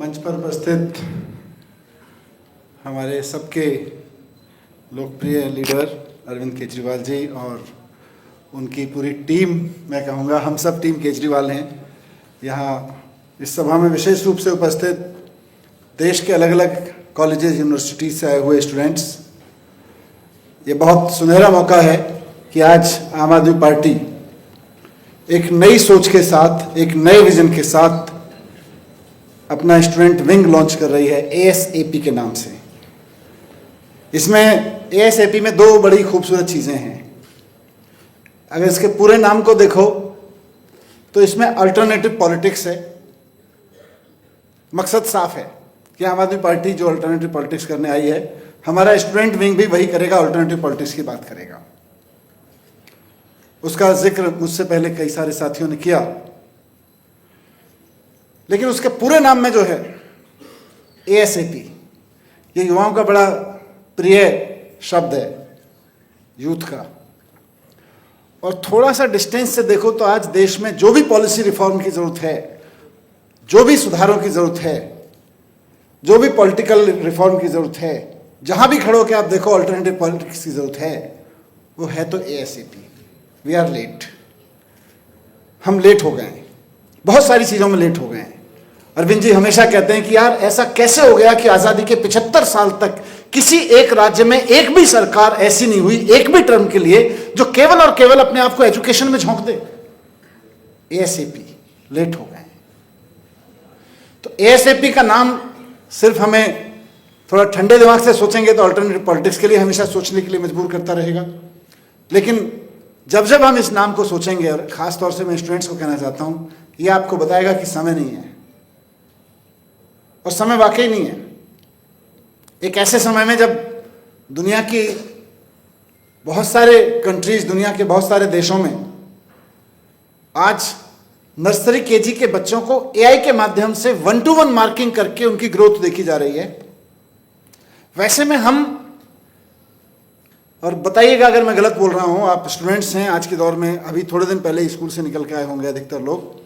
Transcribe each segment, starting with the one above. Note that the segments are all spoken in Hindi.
मंच पर उपस्थित हमारे सबके लोकप्रिय लीडर अरविंद केजरीवाल जी और उनकी पूरी टीम, मैं कहूँगा हम सब टीम केजरीवाल हैं। यहाँ इस सभा में विशेष रूप से उपस्थित देश के अलग अलग कॉलेजेस यूनिवर्सिटीज से आए हुए स्टूडेंट्स, ये बहुत सुनहरा मौका है कि आज आम आदमी पार्टी एक नई सोच के साथ, एक नए विजन के साथ अपना स्टूडेंट विंग लॉन्च कर रही है ASAP के नाम से। इसमें ASAP में दो बड़ी खूबसूरत चीज़ें हैं। अगर इसके पूरे नाम को देखो तो इसमें अल्टरनेटिव पॉलिटिक्स है। मकसद साफ है कि आम आदमी पार्टी जो अल्टरनेटिव पॉलिटिक्स करने आई है, हमारा स्टूडेंट विंग भी वही करेगा, अल्टरनेटिव पॉलिटिक्स की बात करेगा। उसका जिक्र मुझसे पहले कई सारे साथियों ने किया, लेकिन उसके पूरे नाम में जो है ASAP, ये युवाओं का बड़ा प्रिय शब्द है, यूथ का। और थोड़ा सा डिस्टेंस से देखो तो आज देश में जो भी पॉलिसी रिफॉर्म की जरूरत है, जो भी सुधारों की जरूरत है, जो भी पॉलिटिकल रिफॉर्म की जरूरत है, जहां भी खड़ो के आप देखो अल्टरनेटिव पॉलिटिक्स की जरूरत है, वो है तो ASAP। वी आर लेट, हम लेट हो गए हैं, बहुत सारी चीजों में लेट हो गए हैं। अरविंद जी हमेशा कहते हैं कि यार ऐसा कैसे हो गया कि आजादी के 75 साल तक किसी एक राज्य में एक भी सरकार ऐसी नहीं हुई, एक भी टर्म के लिए, जो केवल और केवल अपने आप को एजुकेशन में झोंक दे। ASAP, लेट हो गए। तो ASAP का नाम सिर्फ हमें थोड़ा ठंडे दिमाग से सोचेंगे तो अल्टरनेटिव पॉलिटिक्स के लिए हमेशा सोचने के लिए मजबूर करता रहेगा। लेकिन जब जब हम इस नाम को सोचेंगे, और खास तौर से मैं स्टूडेंट्स को कहना चाहता हूं, ये आपको बताएगा कि समय नहीं है, और समय वाकई नहीं है। एक ऐसे समय में जब दुनिया की बहुत सारे कंट्रीज, दुनिया के बहुत सारे देशों में आज नर्सरी KG के बच्चों को AI के माध्यम से 1-to-1 मार्किंग करके उनकी ग्रोथ देखी जा रही है, वैसे में हम, और बताइएगा अगर मैं गलत बोल रहा हूं, आप स्टूडेंट्स हैं आज के दौर में, अभी थोड़े दिन पहले स्कूल से निकल के आए होंगे अधिकतर लोग।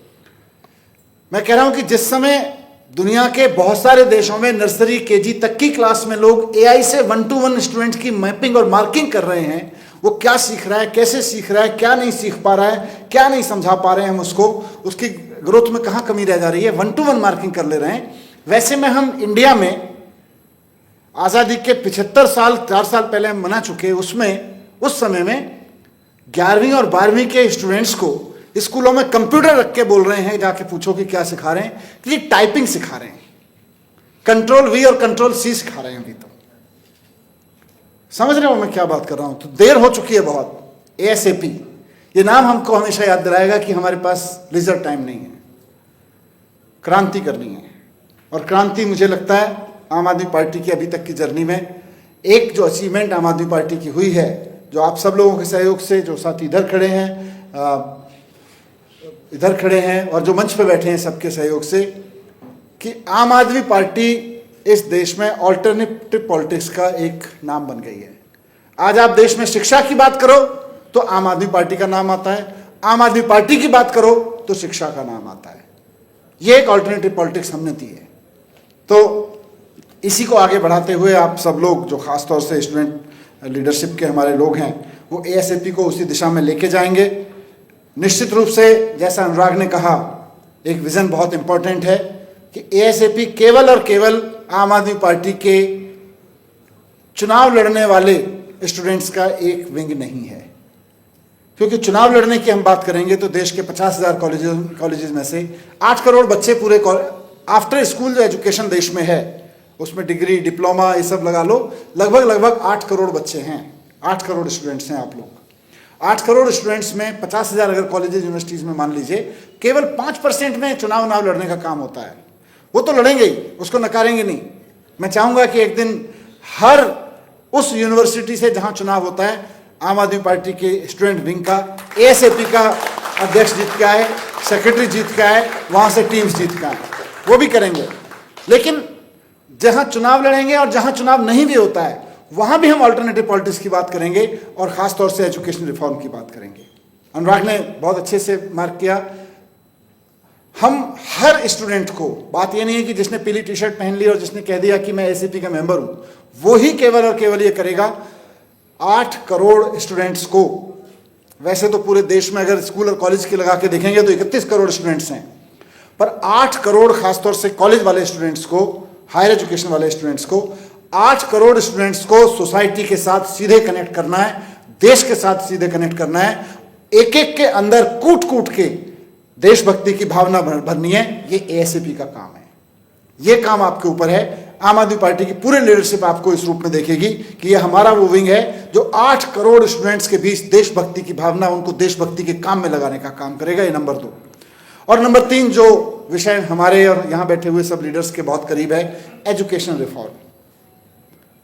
मैं कह रहा हूं कि जिस समय दुनिया के बहुत सारे देशों में नर्सरी KG तक की क्लास में लोग AI से 1-to-1 स्टूडेंट्स की मैपिंग और मार्किंग कर रहे हैं, वो क्या सीख रहा है, कैसे सीख रहा है, क्या नहीं सीख पा रहा है, क्या नहीं समझा पा रहे हैं हम उसको, उसकी ग्रोथ में कहाँ कमी रह जा रही है, 1-to-1 मार्किंग कर ले रहे हैं। वैसे में हम इंडिया में आज़ादी के 75 साल, 4 साल पहले हम मना चुके, उसमें उस समय में 11वीं और 12वीं के स्टूडेंट्स को स्कूलों में कंप्यूटर रख के बोल रहे हैं, जाके पूछो कि क्या सिखा रहे हैं, कि टाइपिंग सिखा रहे हैं, Ctrl+V और Ctrl+C सिखा रहे हैं। अभी तो समझ रहे हो मैं क्या बात कर रहा हूं? तो देर हो चुकी है बहुत। ASAP ये नाम हमको हमेशा याद दिलाएगा कि हमारे पास लीजर टाइम नहीं है, क्रांति करनी है। और क्रांति मुझे लगता है आम आदमी पार्टी की अभी तक की जर्नी में एक जो अचीवमेंट आम आदमी पार्टी की हुई है, जो आप सब लोगों के सहयोग से, जो साथी इधर खड़े हैं और जो मंच पे बैठे हैं, सबके सहयोग से, कि आम आदमी पार्टी इस देश में ऑल्टरनेटिव पॉलिटिक्स का एक नाम बन गई है। आज आप देश में शिक्षा की बात करो तो आम आदमी पार्टी का नाम आता है, आम आदमी पार्टी की बात करो तो शिक्षा का नाम आता है। ये एक ऑल्टरनेटिव पॉलिटिक्स हमने दी है। तो इसी को आगे बढ़ाते हुए आप सब लोग, जो खास तौर से स्टूडेंट लीडरशिप के हमारे लोग हैं, वो ASAP को उसी दिशा में लेके जाएंगे। निश्चित रूप से जैसा अनुराग ने कहा, एक विजन बहुत इंपॉर्टेंट है कि ASAP केवल और केवल आम आदमी पार्टी के चुनाव लड़ने वाले स्टूडेंट्स का एक विंग नहीं है। क्योंकि चुनाव लड़ने की हम बात करेंगे तो देश के 50,000 कॉलेजेस में से 8 करोड़ बच्चे पूरे आफ्टर स्कूल जो एजुकेशन देश में है, उसमें डिग्री, डिप्लोमा, ये सब लगा लो, लगभग 8 करोड़ बच्चे हैं, 8 करोड़ स्टूडेंट्स हैं आप लोग। 8 करोड़ स्टूडेंट्स में 50,000 अगर कॉलेजेस यूनिवर्सिटीज में मान लीजिए, केवल 5% में चुनाव लड़ने का काम होता है। वो तो लड़ेंगे ही, उसको नकारेंगे नहीं। मैं चाहूंगा कि एक दिन हर उस यूनिवर्सिटी से जहां चुनाव होता है, आम आदमी पार्टी के स्टूडेंट विंग का, ASAP का अध्यक्ष जीत के आए, सेक्रेटरी जीत के आए, वहां से टीम्स जीत के आए, वो भी करेंगे। लेकिन जहां चुनाव लड़ेंगे और जहां चुनाव नहीं भी होता है, वहां भी हम अल्टरनेटिव पॉलिटिक्स की बात करेंगे और खास तौर से एजुकेशन रिफॉर्म की बात करेंगे। अनुराग ने बहुत अच्छे से मार्क किया, हम हर स्टूडेंट को, बात ये नहीं है कि जिसने पीली टी शर्ट पहन ली और जिसने कह दिया कि मैं एसीपी का मेंबर हूं, वो ही केवल और केवल ये करेगा। 8 करोड़ स्टूडेंट्स को, वैसे तो पूरे देश में अगर स्कूल और कॉलेज के लगा के देखेंगे तो 31 करोड़ स्टूडेंट्स हैं, पर 8 करोड़ खासतौर से कॉलेज वाले स्टूडेंट्स को, हायर एजुकेशन वाले स्टूडेंट्स को, 8 करोड़ स्टूडेंट्स को सोसाइटी के साथ सीधे कनेक्ट करना है, देश के साथ सीधे कनेक्ट करना है, एक एक के अंदर कूट कूट के देशभक्ति की भावना भरनी है। ये एएसएपी का काम है, ये काम आपके ऊपर है। आम आदमी पार्टी की पूरी लीडरशिप आपको इस रूप में देखेगी कि ये हमारा वो विंग है जो 8 करोड़ स्टूडेंट्स के बीच देशभक्ति की भावना, उनको देशभक्ति के काम में लगाने का काम करेगा। ये नंबर 2। और नंबर 3 जो विषय हमारे और यहाँ बैठे हुए सब लीडर्स के बहुत करीब है, एजुकेशन रिफॉर्म।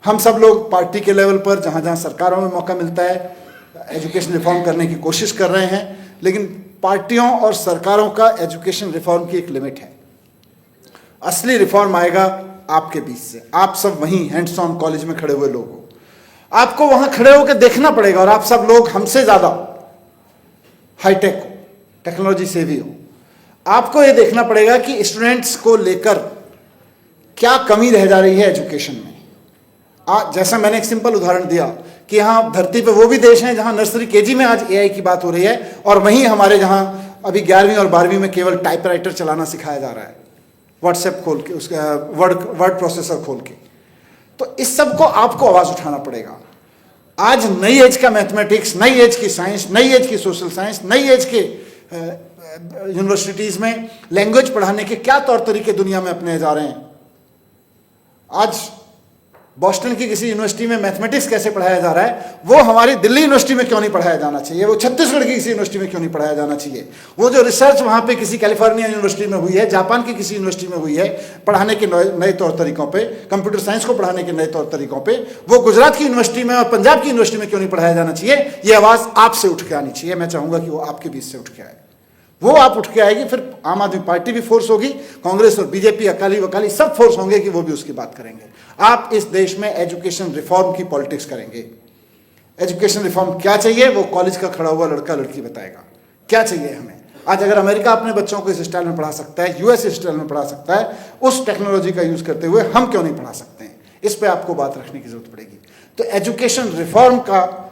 हम सब लोग पार्टी के लेवल पर जहाँ जहाँ सरकारों में मौका मिलता है एजुकेशन रिफॉर्म करने की कोशिश कर रहे हैं, लेकिन पार्टियों और सरकारों का एजुकेशन रिफॉर्म की एक लिमिट है। असली रिफॉर्म आएगा आपके बीच से। आप सब वहीं हैंड्स ऑन कॉलेज में खड़े हुए लोग हो, आपको वहां खड़े होकर देखना पड़ेगा। और आप सब लोग हमसे ज्यादा हाईटेक हो, टेक्नोलॉजी सेवी हो, आपको यह देखना पड़ेगा कि स्टूडेंट्स को लेकर क्या कमी रह जा रही है एजुकेशन में। जैसा मैंने एक सिंपल उदाहरण दिया कि यहाँ धरती पे वो भी देश हैं जहाँ नर्सरी केजी में आज एआई की बात हो रही है, और वहीं हमारे जहाँ अभी 11वीं और 12वीं में केवल टाइपराइटर चलाना सिखाया जा रहा है, व्हाट्सएप खोल के, उसका वर्ड प्रोसेसर खोल के। तो इस सब को आपको आवाज़ उठाना पड़ेगा। आज नई एज का मैथमेटिक्स, नई एज की साइंस, नई एज की सोशल साइंस, नई एज के यूनिवर्सिटीज़ में लैंग्वेज पढ़ाने के क्या तौर तरीके दुनिया में अपने जा रहे हैं। आज बॉस्टन की किसी यूनिवर्सिटी में मैथमेटिक्स कैसे पढ़ाया जा रहा है, वो हमारी दिल्ली यूनिवर्सिटी में क्यों नहीं पढ़ाया जाना चाहिए, वो छत्तीसगढ़ की किसी यूनिवर्सिटी में क्यों नहीं पढ़ाया जाना चाहिए। वो जो रिसर्च वहाँ पे किसी कैलिफोर्निया यूनिवर्सिटी में हुई है, जापान की किसी यूनिवर्सिटी में हुई है पढ़ाने के नए तौर तरीकों पे, कंप्यूटर साइंस को पढ़ाने के नए तौर तरीकों पे, वो गुजरात की यूनिवर्सिटी में और पंजाब की यूनिवर्सिटी में क्यों नहीं पढ़ाया जाना चाहिए। ये आवाज़ आपसे उठ के आनी चाहिए। मैं चाहूँगा कि वो आपके बीच से उठ के आए। वो आप उठ के आएगी, फिर आम आदमी पार्टी भी फोर्स होगी, कांग्रेस और बीजेपी, अकाली वकाली सब फोर्स होंगे कि वो भी उसकी बात करेंगे। आप इस देश में एजुकेशन रिफॉर्म की पॉलिटिक्स करेंगे। एजुकेशन रिफॉर्म क्या चाहिए वो कॉलेज का खड़ा हुआ लड़का लड़की बताएगा क्या चाहिए हमें। आज अगर अमेरिका अपने बच्चों को इस स्टाइल में पढ़ा सकता है, यूएस इस स्टाइल में पढ़ा सकता है, उस टेक्नोलॉजी का यूज करते हुए हम क्यों नहीं पढ़ा सकते हैं। इस पर आपको बात रखने की जरूरत पड़ेगी। तो एजुकेशन रिफॉर्म का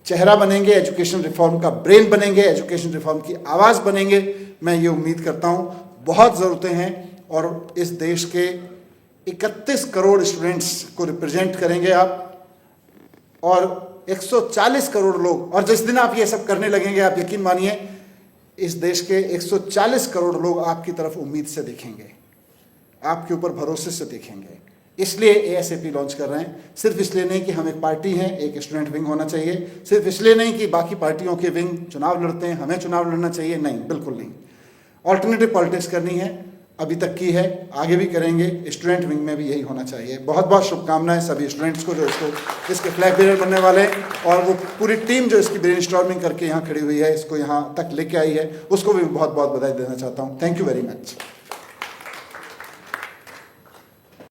चेहरा बनेंगे, एजुकेशन रिफॉर्म का ब्रेन बनेंगे, एजुकेशन रिफॉर्म की आवाज़ बनेंगे। मैं ये उम्मीद करता हूँ बहुत ज़रूरतें हैं और इस देश के 31 करोड़ स्टूडेंट्स को रिप्रेजेंट करेंगे आप, और 140 करोड़ लोग। और जिस दिन आप ये सब करने लगेंगे, आप यकीन मानिए इस देश के 140 करोड़ लोग आपकी तरफ उम्मीद से देखेंगे, आपके ऊपर भरोसे से देखेंगे। इसलिए एएसएपी लॉन्च कर रहे हैं। सिर्फ इसलिए नहीं कि हम एक पार्टी हैं, एक स्टूडेंट विंग होना चाहिए, सिर्फ इसलिए नहीं कि बाकी पार्टियों के विंग चुनाव लड़ते हैं, हमें चुनाव लड़ना चाहिए, नहीं, बिल्कुल नहीं। ऑल्टरनेटिव पॉलिटिक्स करनी है, अभी तक की है, आगे भी करेंगे। स्टूडेंट विंग में भी यही होना चाहिए। बहुत बहुत शुभकामनाएं सभी स्टूडेंट्स को जो इसके फ्लैग बेरर बनने वाले हैं, और वो पूरी टीम जो इसकी ब्रेनस्टॉर्मिंग करके यहाँ खड़ी हुई है, इसको यहाँ तक लेके आई है, उसको भी बहुत बहुत बधाई देना चाहता हूँ। Thank you very much.